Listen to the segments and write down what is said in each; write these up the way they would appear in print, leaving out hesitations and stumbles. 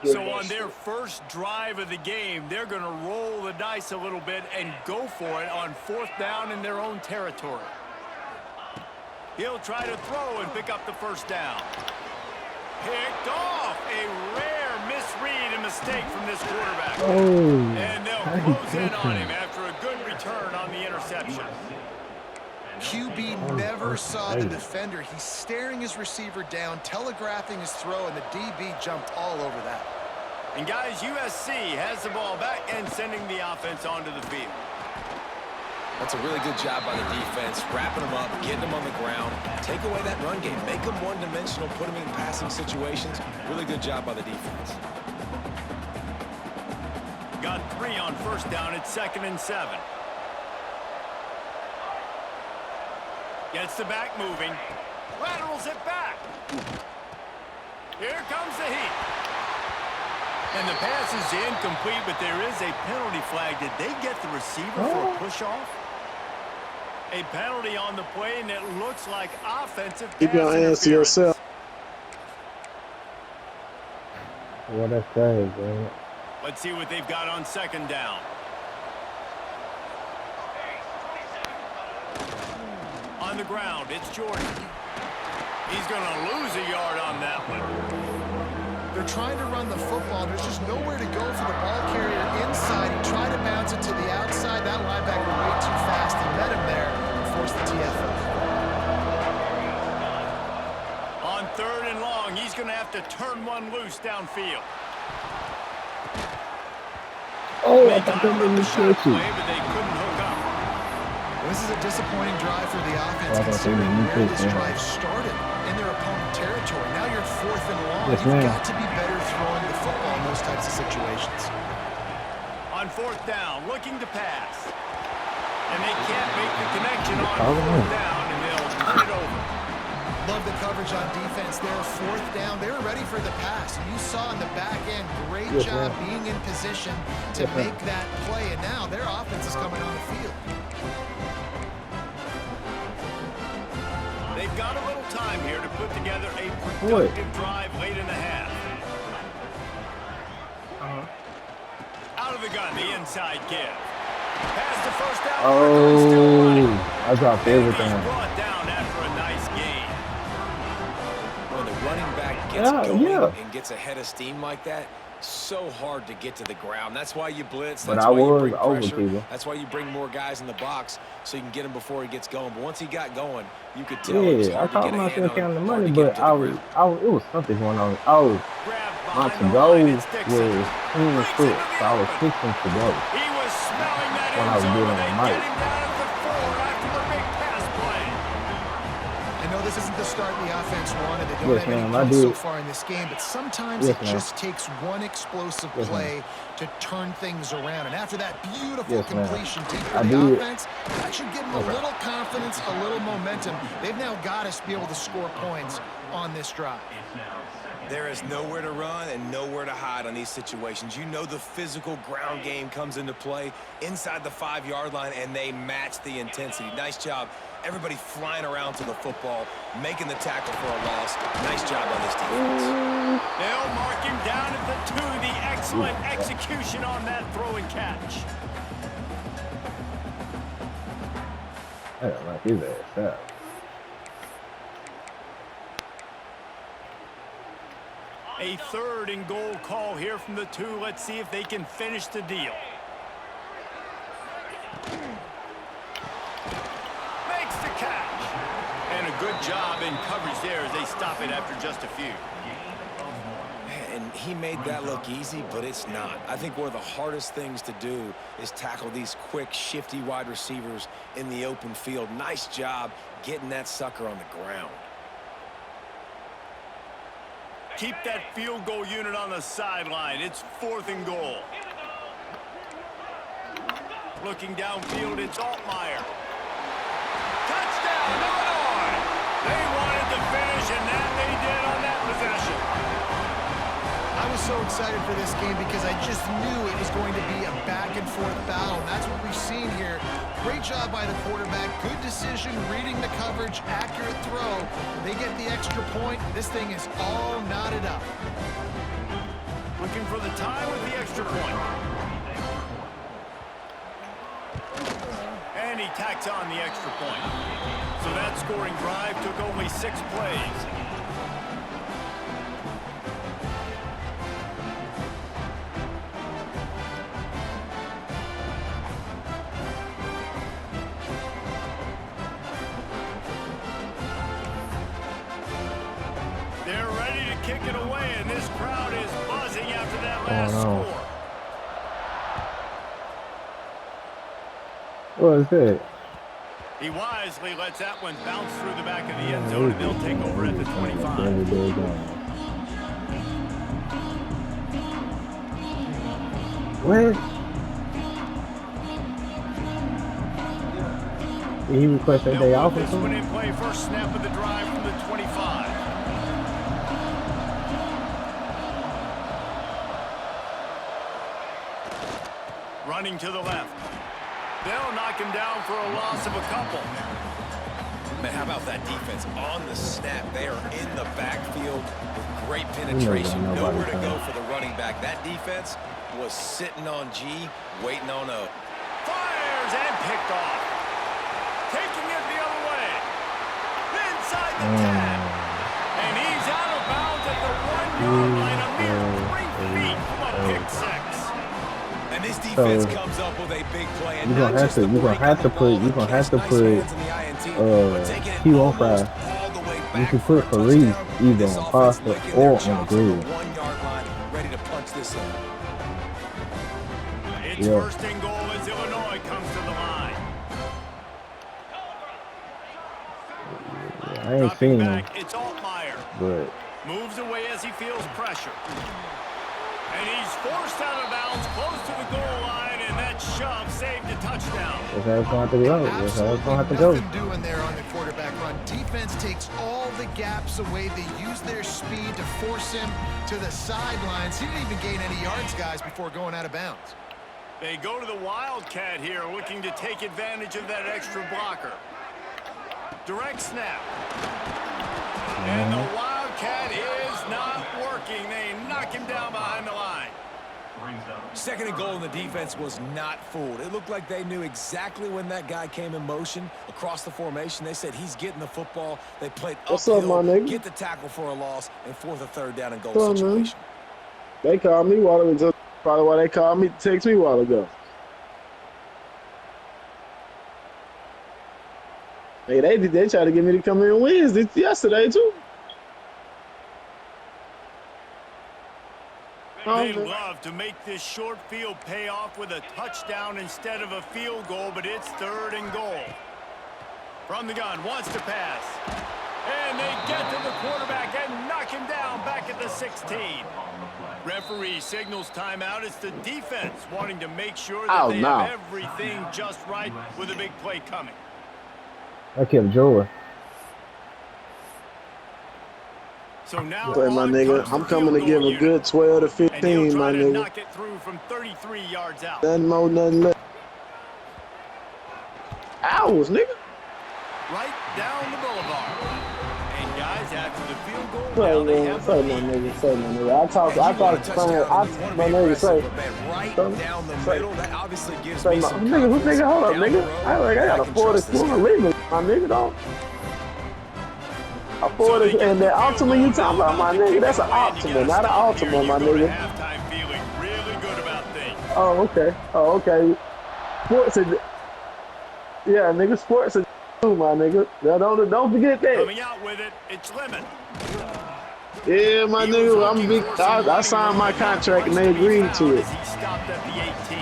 So on their first drive of the game, they're going to roll the dice a little bit and go for it on 4th down in their own territory. He'll try to throw and pick up the first down. Picked off. A rare misread and mistake from this quarterback. And they'll close in on him after a good return on the interception. QB never saw the defender. He's staring his receiver down, telegraphing his throw, and the DB jumped all over that. And guys, USC has the ball back and sending the offense onto the field. That's a really good job by the defense, wrapping them up, getting them on the ground, take away that run game, make them one-dimensional, put them in passing situations. Really good job by the defense. Got 3 on 1st down at 2nd and 7. Gets the back moving. Laterals it back. Here comes the heat. And the pass is incomplete, but there is a penalty flag. Did they get the receiver for a push-off? A penalty on the play, and it looks like offensive Keep your hands to yourself. What I say, bro. Let's see what they've got on 2nd down. On the ground, it's Jordan. He's going to lose a yard on that one. They're trying to run the football. There's just nowhere to go for the ball carrier inside. He tried to bounce it to the outside. That linebacker way too fast. He met him there and forced the TFL. On 3rd and long, he's going to have to turn one loose downfield. I thought that was shot play, but they couldn't hook up. This is a disappointing drive for the offense, considering where this drive started in their opponent territory. Now you're 4th and long. You've got to be better throwing the football in those types of situations. On 4th down, looking to pass. And they can't make the connection on 4th down, and they'll turn it over. Love the coverage on defense there. 4th down, they were ready for the pass. And you saw in the back end, great job being in position to make that play. And now their offense is coming on the field. They've got a little time here to put together a productive drive late in the half. Out of the gun, the inside give. Pass the first down. I dropped everything. Brought down after a nice gain. When the running back gets going and gets ahead of steam like that, so hard to get to the ground. That's why you blitz. That's why you bring pressure. That's why you bring more guys in the box so you can get him before he gets going. But once he got going, you could tell it was hard to get a hand on him. Counting the money, but it was something going on. My to-go was clean as foot, so I was fixing to go when I was doing it on mic. This isn't the start the offense wanted. They don't have any points so far in this game, but sometimes it just takes one explosive play to turn things around. And after that beautiful completion take for the offense, that should give them a little confidence, a little momentum. They've now got us to be able to score points on this drive. There is nowhere to run and nowhere to hide on these situations. You know the physical ground game comes into play inside the 5-yard line, and they match the intensity. Nice job. Everybody flying around to the football, making the tackle for a loss. Nice job on this defense. They'll mark him down at the 2. The excellent execution on that throw and catch. I don't like his ass out. A 3rd and goal call here from the 2. Let's see if they can finish the deal. Makes the catch. And a good job in coverage there as they stop it after just a few. And he made that look easy, but it's not. I think one of the hardest things to do is tackle these quick, shifty wide receivers in the open field. Nice job getting that sucker on the ground. Keep that field goal unit on the sideline. It's 4th and goal. Looking downfield, it's Altmaier. Touchdown, Illinois! They wanted to finish, and that they did on that possession. I was so excited for this game because I just knew it was going to be a back-and-forth battle. And that's what we've seen here. Great job by the quarterback. Good decision, reading the coverage, accurate throw. They get the extra point. This thing is all knotted up. Looking for the tie with the extra point. And he tacks on the extra point. So that scoring drive took only 6 plays. They're ready to kick it away, and this crowd is buzzing after that last score. What is that? He wisely lets that one bounce through the back of the end zone, and they'll take over at the 25. What? Did he request that day off or something? something? This one in play, first snap of the drive from the 25. Running to the left. They'll knock him down for a loss of a couple. Man, how about that defense on the snap? They are in the backfield with great penetration. Nowhere to go for the running back. That defense was sitting on G, waiting on O. Fires and picked off. Taking it the other way. Inside the 10. And he's out of bounds at the 1-yard line. A mere 3 feet from a pick 6. And this defense comes up with a big play. And you're gonna have to put Q15. You can put for Reese either on Pasta or on the grid. Ready to punch this in. It's first and goal as Illinois comes to the line. I ain't seen him. It's Altmaier. But moves away as he feels pressure. And he's forced out of bounds close to the goal line, and that shove saved a touchdown. That's how it's going to go. That's how it's going to have to go. Nothing doing there on the quarterback run. Defense takes all the gaps away. They use their speed to force him to the sidelines. He didn't even gain any yards, guys, before going out of bounds. They go to the Wildcat here, looking to take advantage of that extra blocker. Direct snap. And the Wildcat is not working. They knock him down behind the line. Second and goal, and the defense was not fooled. It looked like they knew exactly when that guy came in motion across the formation. They said he's getting the football. They played uphill, get the tackle for a loss, and fourth or third down and goal situation. They called me while it was probably why they called me to text me a while ago. Hey, they tried to get me to come in and win yesterday too. They love to make this short field pay off with a touchdown instead of a field goal, but it's third and goal. From the gun, wants to pass. And they get to the quarterback and knock him down back at the 16. Referee signals timeout. It's the defense wanting to make sure that they have everything just right with a big play coming. I kept Joey. So now, my nigga, I'm coming to give a good 12 to 15, my nigga. Knock it through from 33 yards out. Nothing more, nothing less. Hours, nigga. Right down the boulevard. And guys, after the field goal, Say my nigga. I talk to my nigga, say. Right down the middle, that obviously gives me some nigga, hold up, nigga. I got a 40-quarter leaving, my nigga, dog. A 40, and the Optima you talking about, my nigga, that's an Optima, not an Ultima, my nigga. Halftime feeling really good about things. Oh, okay. Sports are, yeah, nigga, sports are too, my nigga. Don't forget that. Coming out with it, it's Lemon. Yeah, my nigga, I signed my contract and they agreed to it. He stopped at the 18.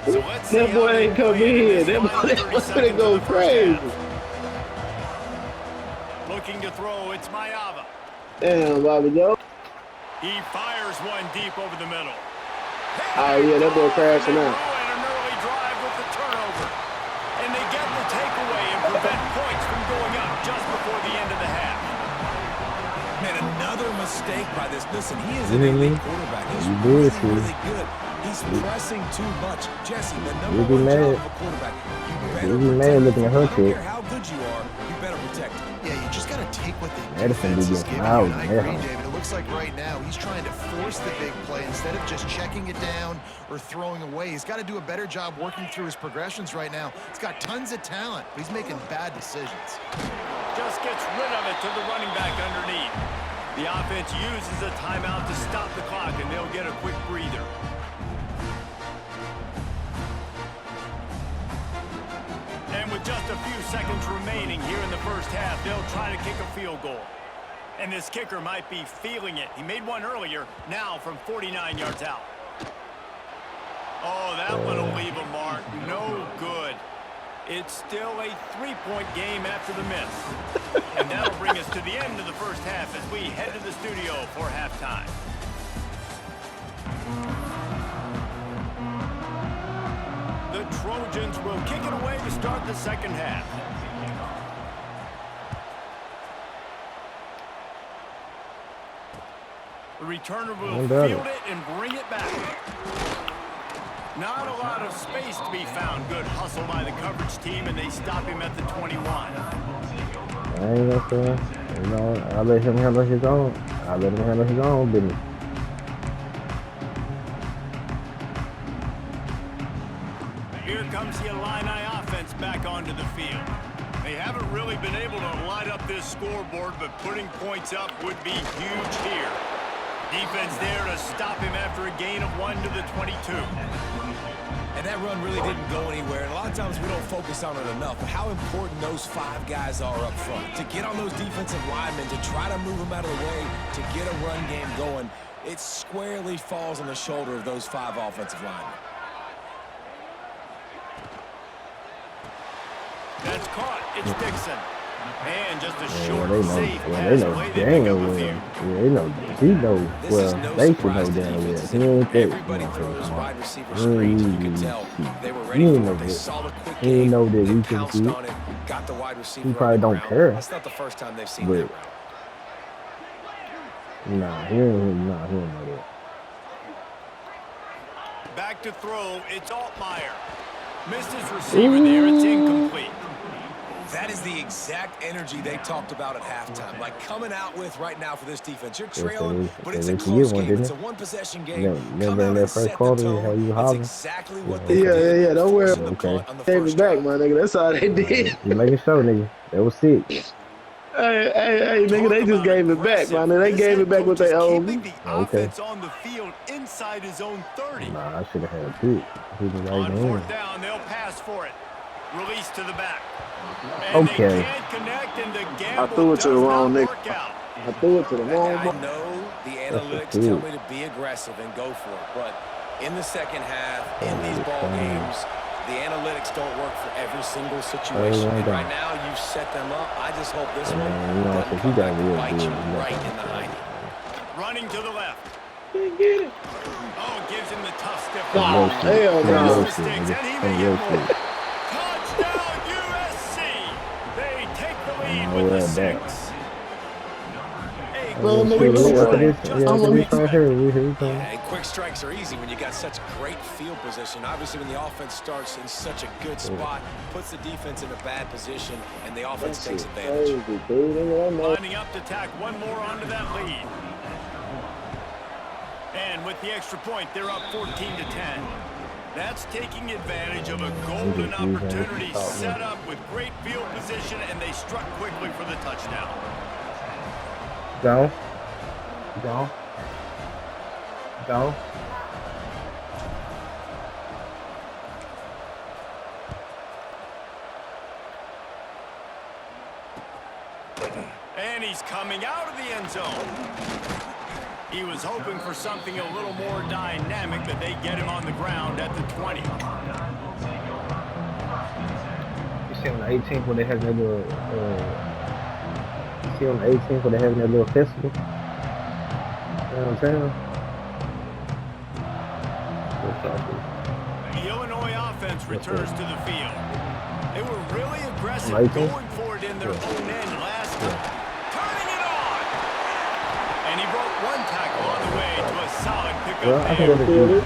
So that boy ain't come in here. That boy finna go crazy. Looking to throw, it's Mayava. Damn, Bobby Joe. He fires one deep over the middle. Oh yeah, that boy crashing out. And an early drive with the turnover. And they get the takeaway and prevent points from going up just before the mistake by this. Listen, he is an elite quarterback. He's really good. He's pressing too much. Jesse, the number one job of a quarterback, you better protect him. I don't care how good you are, you better protect him. Yeah, you just got to take what the defense is giving you. And I agree, David. It looks like right now he's trying to force the big play instead of just checking it down or throwing away. He's got to do a better job working through his progressions right now. He's got tons of talent, but he's making bad decisions. Just gets rid of it to the running back underneath. The offense uses a timeout to stop the clock, and they'll get a quick breather. And with just a few seconds remaining here in the first half, they'll try to kick a field goal. And this kicker might be feeling it. He made one earlier, now from 49 yards out. Oh, that one will leave a mark. No good. It's still a three-point game after the miss. And that'll bring us to the end of the first half as we head to the studio for halftime. The Trojans will kick it away to start the second half. The returner will field it and bring it back. Not a lot of space to be found. Good hustle by the coverage team, and they stop him at the 21. I ain't gonna say, you know, I let him handle his own. I let him handle his own business. Here comes the Illini offense back onto the field. They haven't really been able to light up this scoreboard, but putting points up would be huge here. Defense there to stop him after a gain of 1 to the 22. And that run really didn't go anywhere. And a lot of times we don't focus on it enough, but how important those 5 guys are up front. To get on those defensive linemen, to try to move them out of the way, to get a run game going, it squarely falls on the shoulder of those 5 offensive linemen. That's caught. It's Dixon. And just a short, safe pass away. They pick up a few. They know. He knows. Well, they should know damn well. He ain't that. Everybody throws wide receiver screens. You can tell they were ready for it. They saw the quick game. He know that They we pounced can on it. Got the wide receiver. He probably don't care. That's not the first time they've seen that route. Nah, he don't know that. Back to throw. It's Altmaier. Missed his receiver there. It's incomplete. That is the exact energy they talked about at halftime. Like coming out with right now for this defense. You're trailing, but it's a close game. It's a one-possession game. Come out and set the tone. That's exactly what they did. Yeah, don't worry. Gave it back, my nigga. That's all they did. You making sure, nigga. That was sick. Hey, nigga, they just gave it back, man. They gave it back what they owed me. Okay. On the field inside his own 30. Nah, I should have had a pick. He was right on there. 4th down, they'll pass for it. Release to the back. And okay. They can't connect, and the gamble I threw it to the wrong nigga. I threw it to the wrong nigga. I know the analytics tell me to be aggressive and go for it, but in the second half, in these ball games, the analytics don't work for every single situation. And right now, you've set them up. I just hope this one doesn't come back to bite you right in the hiney. Running to the left. Can't get it. Oh, gives him the tough step. Oh, hell no. Mistakes, and he may get more. Touchdown, USC. They take the lead with the 6. And quick strikes are easy when you got such great field position. Obviously, when the offense starts in such a good spot, puts the defense in a bad position, and the offense takes advantage. Lining up to tack one more onto that lead. And with the extra point, they're up 14-10. That's taking advantage of a golden opportunity set up with great field position, and they struck quickly for the touchdown. Go. And he's coming out of the end zone. He was hoping for something a little more dynamic, but they get him on the ground at the 20. You see on the 18th when they have that little, you see on the 18th when they have that little festival? You know what I'm saying? The Illinois offense returns to the field. They were really aggressive going for it in their own end last time. Turning it on! And he broke One tackle on the way to a solid pickup Well, I think there. that's good.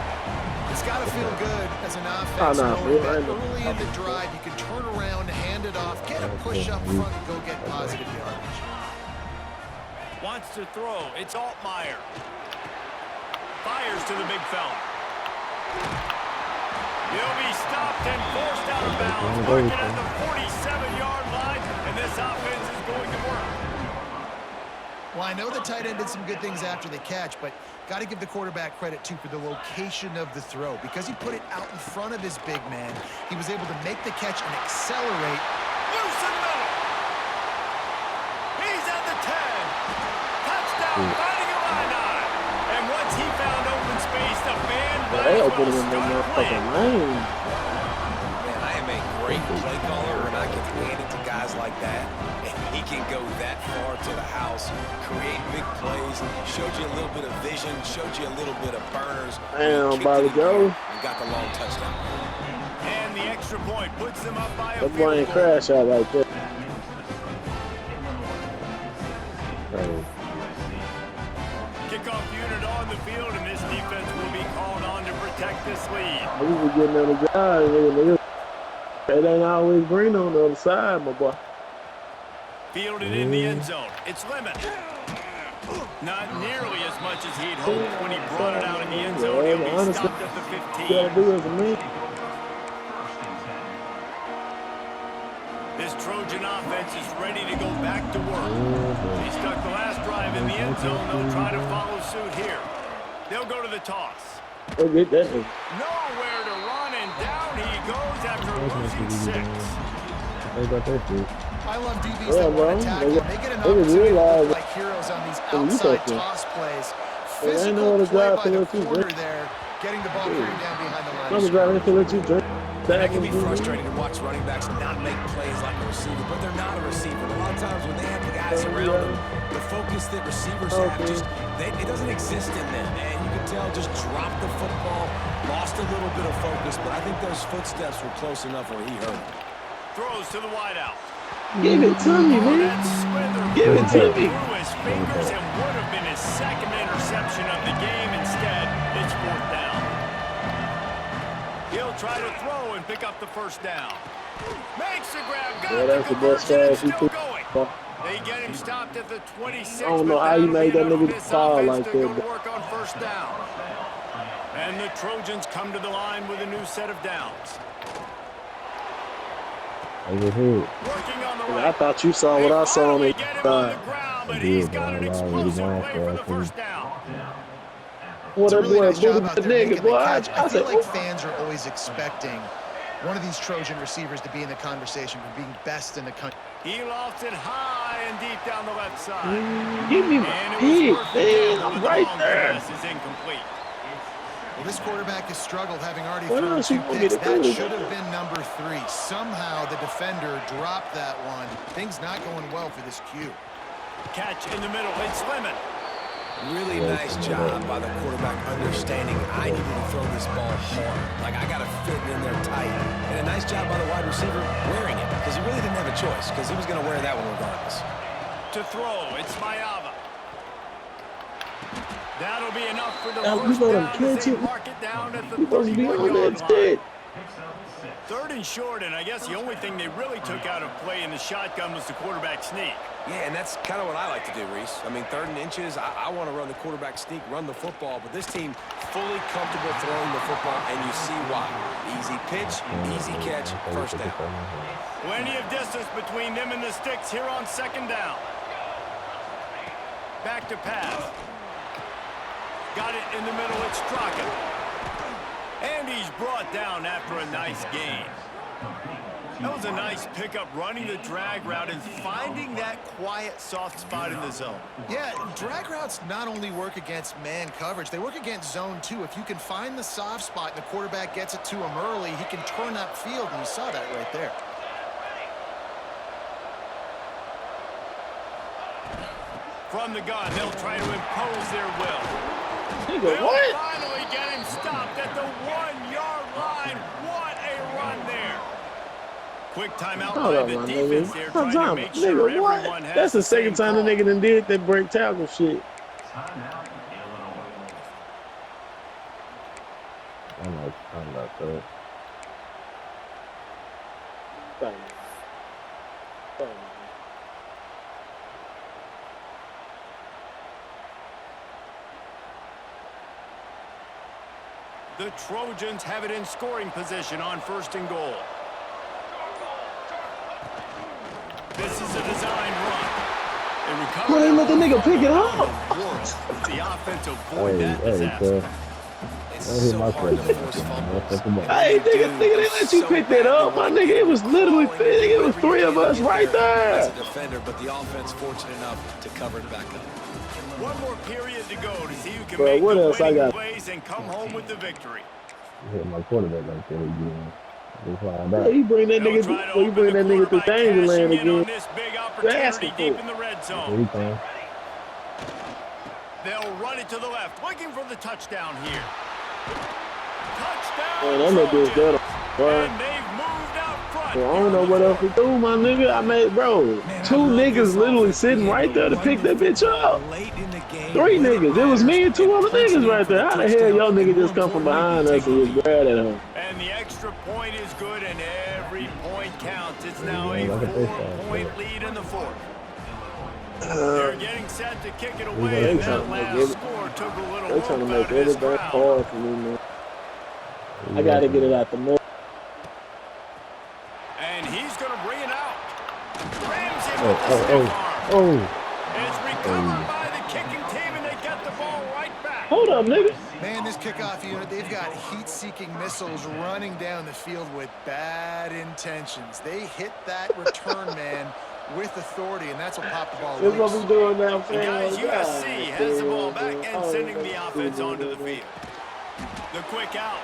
It's got to feel good as an offense knowing that early in the drive you can turn around, hand it off, get a push up front, and go get positive yardage. Wants to throw. It's Altmaier. Fires to the big fella. He'll be stopped and forced out of bounds. Marking at the 47-yard line, and this offense is going to work. Well, I know the tight end did some good things after the catch, but got to give the quarterback credit, too, for the location of the throw. Because he put it out in front of his big man, he was able to make the catch and accelerate. Loose in the middle. He's at the 10. Touchdown, finding a line on it. And once he found open space, the band They might open as him well in the start motherfucking playing. lane. Man, I am a great play caller, and I can hand it to guys like that. And he can go that far to the house, create big plays, showed you a little bit of vision, showed you a little bit of burners. Damn, by the go. And got the long touchdown. And the extra point puts them up by a That boy field ain't goal. crash out like that. Kickoff unit on the field, and this defense will be called on to protect this lead. We were getting on the guy, nigga. It ain't always green on the other side, my boy. Fielded in the end zone. It's Lemon. Not nearly as much as he'd hoped when he brought it out in the end zone. He'll be stopped at the 15. Gotta do it for me. This Trojan offense is ready to go back to work. He stuck the last drive in the end zone. They'll try to follow suit here. They'll go to the toss. Go get that thing. Nowhere to run, and down he goes after losing 6. They got that shit. I love DBs Yeah, that bro. want to tackle. They get an They opportunity to realize look like heroes on these you outside touch it. toss plays. They ain't Physical know what to play drive by to the let you corner drink. there, getting the ball carried down behind the line. I'm of gonna drive into let you drink. That can be frustrating to watch running backs not make plays like a receiver, but they're not a receiver. A lot of times when they have the guys around them, the focus that receivers have just it doesn't exist in them. And you can tell just dropped the football, lost a little bit of focus, but I think those footsteps were close enough where he heard it. Throws to the wideout. Give it to me, man. That slither Give it to me. through his fingers and would have been his second interception of the game. Instead, it's 4th down. He'll try to throw and pick up the first down. Makes the grab, got Yeah, the that's the best conversion, pass and he still took. going. They get him stopped at the 26. I don't know how he made that nigga fall like to that, go to but- work on 1st down. And the Trojans come to the line with a new set of downs. Over here. Working on the I right. thought you saw what I saw on They the finally get him on the side. ground, but he's got an explosive play for the first down. What It's a that really boy, nice job out the there nigga, making boy. the I catch. I said, feel like fans are always expecting one of these Trojan receivers to be in the conversation for being best in the country. He lofts it high and deep down the left side. give me my And it pick, was worth the man. tackle, I'm but the right long there. pass is incomplete. Well, this quarterback has struggled, having already What thrown else you 2 want me picks. to That do? should have been number 3. Somehow the defender dropped that one. Things not going well for this Q. Catch in the middle. It's Lemon. Really nice job by the quarterback understanding I needed to throw this ball hard. Like, I got to fit it in there tight. And a nice job by the wide receiver wearing it, because he really didn't have a choice, because he was going to wear that one regardless. To throw. It's Mayava. That'll be enough for the Now, first you know down them as they kids, mark it down at the You supposed to be on 31-yard that line. shit. 3rd and short, and I guess the only thing they really took out of play in the shotgun was the quarterback sneak. Yeah, and that's kind of what I like to do, Reese. I mean, 3rd and inches, I want to run the quarterback sneak, run the football, but this team fully comfortable throwing the football, and you see why. Easy pitch, easy catch, first down. Plenty of distance between them and the sticks here on 2nd down. Back to pass. Got it in the middle. It's Straka. And he's brought down after a nice gain. That was a nice pickup, running the drag route and finding that quiet, soft spot in the zone. Yeah, drag routes not only work against man coverage, they work against zone too. If you can find the soft spot and the quarterback gets it to him early, he can turn up field, and you saw that right there. From the gun, they'll try to impose their will. Nigga, They'll what? finally get him stopped at the 1-yard line. What a run there. Quick timeout Hold by on, the my defense nigga. there, Hold trying to on, make nigga, sure what? everyone has That's the second same time the call. nigga done did that break tackle shit. I'm like, I'm about that. The Trojans have it in scoring position on 1st and goal. This is a design run. Why didn't let the nigga pick it up? The offense avoid that disaster. It's so hard to force fumbles. Hey, nigga, they let you pick that up, my nigga. It was literally, it was 3 of us right there. As a defender, but the offense fortunate enough to cover it back up. One more period to go to see who can Bro, make what the else I winning got? plays and come home with the victory. Hit my quarterback like that again. Just find Yeah, out. you bring that They'll try to nigga, you open bring the that nigga to quarterback, danger land cashing in on again. this big asking opportunity for deep it. in the red Here zone. he comes. They'll run it to the left, looking for the touchdown here. Touchdown, Man, that little dude's Trojans. dead, bro. And they've moved out front. Bro, I don't know what else to do, my nigga. I mean, bro, Man, 2 I love niggas this literally offense sitting being right able there to run pick the that bitch football up. late in the game, 3 when it niggas. It was me and 2 other punching niggas in right for there. the How the hell touchdown, y'all and niggas more just come from importantly, behind us take the and lead. just grab at him? And the extra point is good, and every point counts. It's now a Yeah, like a baseball 4-point player. lead in the 4th. They're getting set to kick it away, They and trying that to make last score took a little They trying to rope make out of this everything crowd. hard for me, man. I gotta get it out the middle. And he's going to bring it out. Rams him Oh, with the stiff arm. oh. It's recovered by the kicking team, and they get the ball right back. Hold up, nigga. Man, this kickoff unit, they've got heat-seeking missiles running down the field with bad intentions. They hit that return man with authority, and that's what popped the ball That's what loose. we doing now, And fam. guys, USC has the ball back and Oh, sending the man. offense onto the field. The quick out.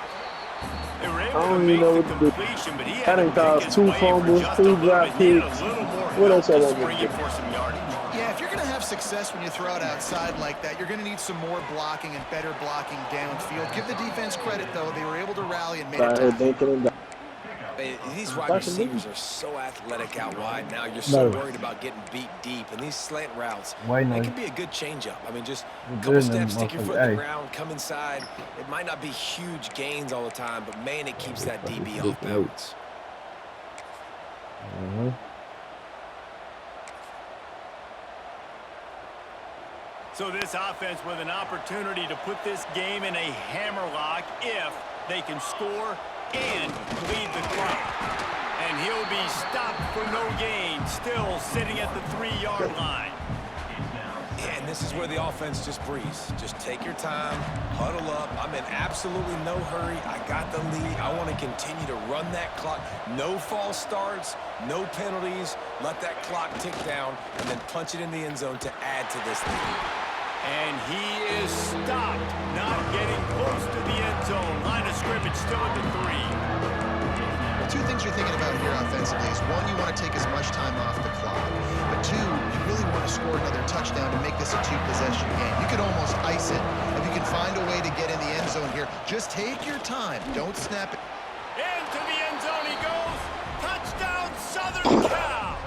They were I able don't to even make know the what to do. completion, but he That had to ain't pick caused his 2 way for fumbles, just 2 a little drop bit. He had a kicks. little more What help else y'all to want me spring to it do? for some yardage. Yeah, if you're going to have success when you throw it outside like that, you're going to need some more blocking and better blocking downfield. Give the defense credit, though. They were able to rally and made it Out here tough. thinking and These wide receivers are so athletic out wide now. You're so worried about getting beat deep. And these slant routes, Wait, they no. can be a good changeup. I mean, just a You're couple good in them steps, stick your foot motherfuckers. in Hey. the ground, come inside. It might not be huge gains all the time, but, man, it keeps that DB Fucking off big balance. Mm-hmm. So this offense with an opportunity to put this game in a hammerlock if they can score and lead the clock. And he'll be stopped for no gain, still sitting at the 3-yard line. Yeah, and this is where the offense just breathes. Just take your time, huddle up. I'm in absolutely no hurry. I got the lead. I want to continue to run that clock. No false starts, no penalties. Let that clock tick down, and then punch it in the end zone to add to this lead. And he is stopped, not getting close to the end zone. Line of scrimmage still at the 3. Well, 2 things you're thinking about here offensively is, 1, you want to take as much time off the clock. But 2, you really want to score another touchdown to make this a 2-possession game. You could almost ice it if you can find a way to get in the end zone here. Just take your time. Don't snap it. Into the end zone he goes. Touchdown, Southern Cal.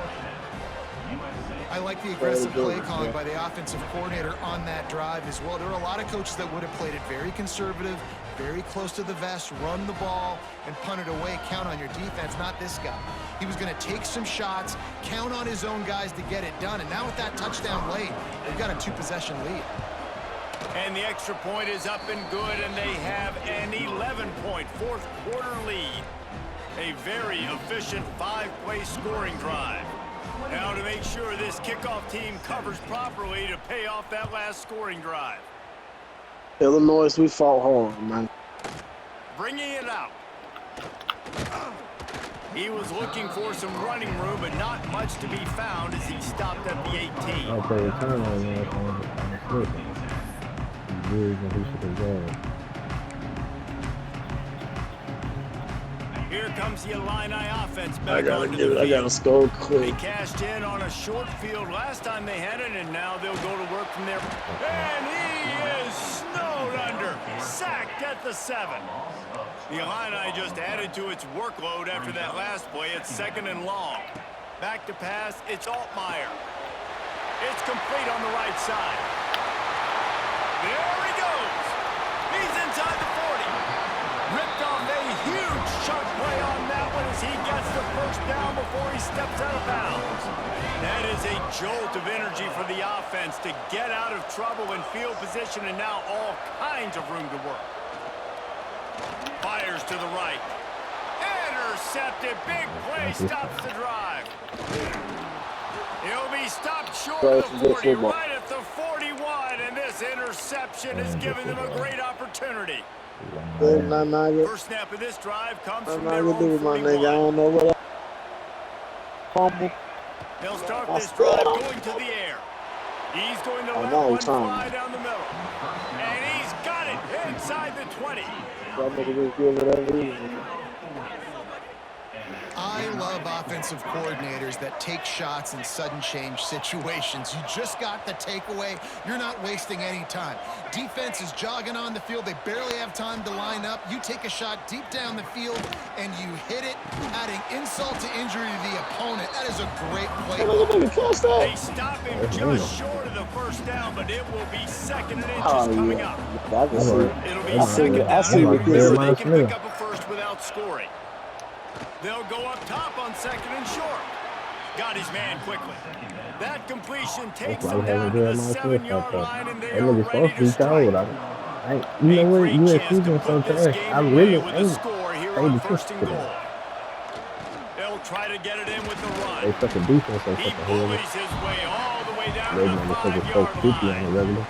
I like the aggressive play calling by the offensive coordinator on that drive as well. There are a lot of coaches that would have played it very conservative, very close to the vest, run the ball, and punt it away. Count on your defense, not this guy. He was going to take some shots, count on his own guys to get it done. And now with that touchdown late, they've got a 2-possession lead. And the extra point is up and good, and they have an 11-point fourth-quarter lead. A very efficient 5-play scoring drive. Now to make sure this kickoff team covers properly to pay off that last scoring drive. Illinois, we fought hard, man. Bringing it out. He was looking for some running room, but not much to be found as he stopped at the 18. I'll play return on that on the slip. He's really going to be the game. Here comes the Illini offense I back onto the field. gotta get it. I gotta score They quick. cashed in on a short field last time they had it, and now they'll go to work from there. And he is snowed under, sacked at the 7. The Illini just added to its workload after that last play. It's 2nd and long. Back to pass, it's Altmaier. It's complete on the right side. There he goes. He's inside the 40. Ripped off a huge chunk play on that one as he gets the first down before he steps out of bounds. That is a jolt of energy for the offense to get out of trouble in field position and now all kinds of room to work. Fires to the right. Intercepted. Big play stops the drive. He'll be stopped short of the 40, right at the 41, and this interception is giving them a great opportunity. First snap of this drive comes from their own 41. I don't know what They'll start this drive going to the air. He's going to let one fly down the middle. And he's got it inside the 20. I love offensive coordinators that take shots in sudden change situations. You just got the takeaway. You're not wasting any time. Defense is jogging on the field. They barely have time to line up. You take a shot deep down the field, and you hit it, adding insult to injury to the opponent. That is a great play. They stop him just short of the first down, but it will be second and inches coming up. It'll be second down. They can pick up a first without scoring. They'll go up top on second and short. Got his man quickly. That completion takes him down to the 7-yard line, and they are ready to strike. You know what? You ain't shooting so trash. I really ain't. On first and goal. They'll try to get it in with the run. They fucking defense. He bullies his way all the way down to the 5-yard line.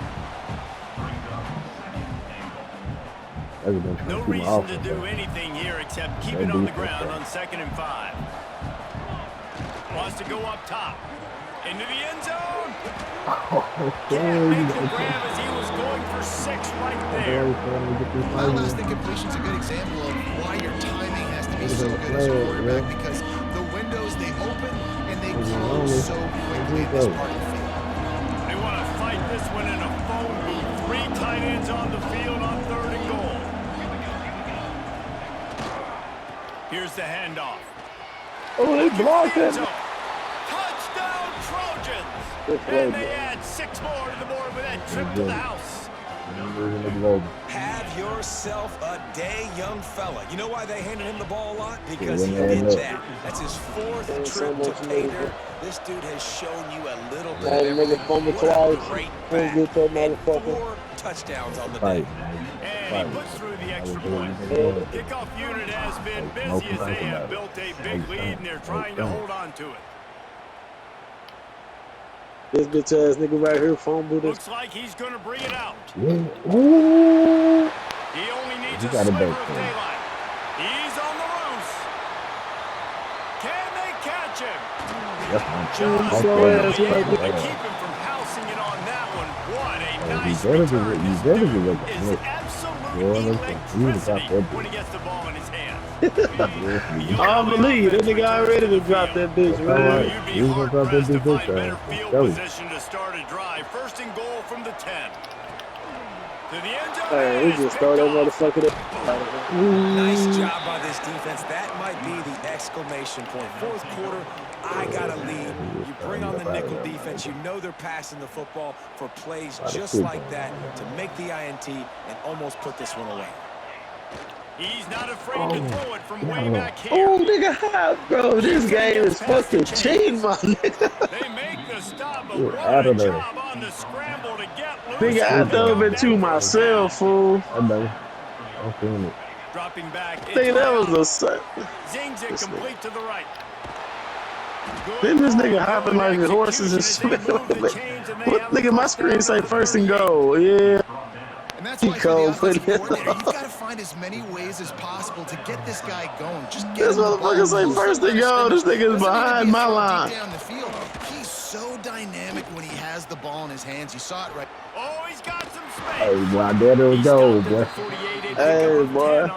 No reason to do anything here except keep it on the ground on 2nd and 5. Wants to go up top. Into the end zone. Can't make the grab as he was going for 6 right there. My last incompletion is a good example of why your timing has to be so good as a quarterback, because the windows, they open and they close so quickly in this part of the field. They want to fight this one in a phone booth. 3 tight ends on the field on 3rd and goal. Here's the handoff. Oh, they blocked it. Touchdown Trojans. And they add 6 more to the board with that trip to the house. Have yourself a day, young fella. You know why they handed him the ball a lot? Because he did that. That's his 4th trip to pay dirt. This dude has shown you a little bit of everything. What a great back. 4 touchdowns on the day. And he puts through the extra point. Kickoff unit has been busy as they have built a big lead, and they're trying to hold on to it. This bitch ass nigga right here fumbled. Looks like he's going to bring it out. Ooh. He only needs a sliver of daylight. He's on the loose. Can they catch him? Just able to keep him from housing it on that one. What a nice return. This dude is absolutely electricity when he gets the ball in his hands. I believe that nigga already to drop that bitch, man. You'd be hard-pressed to find better field position to start a drive. 1st and goal from the 10. To the end zone. Hey, we just throw that motherfucker there. Nice job by this defense. That might be the exclamation point. 4th quarter, I got a lead. You bring on the nickel defense. You know they're passing the football for plays just like that to make the INT and almost put this one away. He's not afraid to throw it from way back here. Oh, nigga, bro, this game is fucking cheating, my nigga. They make the stop, but what a job on the scramble to get loose. Nigga, I threw it to myself, fool. I know. I'm feeling it. Dropping back. I think that was a set. Zings it complete to the right. Then this nigga hopping like the horses and shit. Nigga, my screen say 1st and goal. Yeah. And that's why for the offensive coordinator, you've got to find as many ways as possible to get this guy going. Just get this motherfucker say 1st and goal. This nigga is behind my line. Down the field. He's so dynamic when he has the ball in his hands. You saw it right. Oh, he's got some space. Hey, boy, there we go, boy. Hey, boy.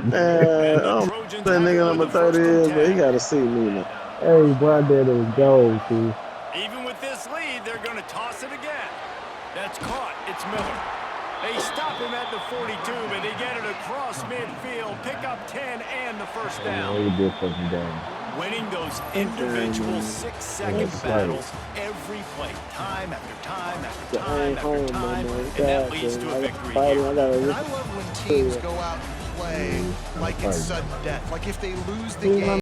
Man, that nigga number 30 is, but he got to see me now. Hey, boy, there we go, fool. Even with this lead, they're going to toss it again. That's caught. It's Miller. They stop him at the 42, but they get it across midfield, pick up 10 and the 1st down. Yeah, he did fucking down. winning those individual 6-second battles every play, time after time after time after time, and that leads to a victory here. And I love when teams go out and play like it's sudden death. Like if they lose the game,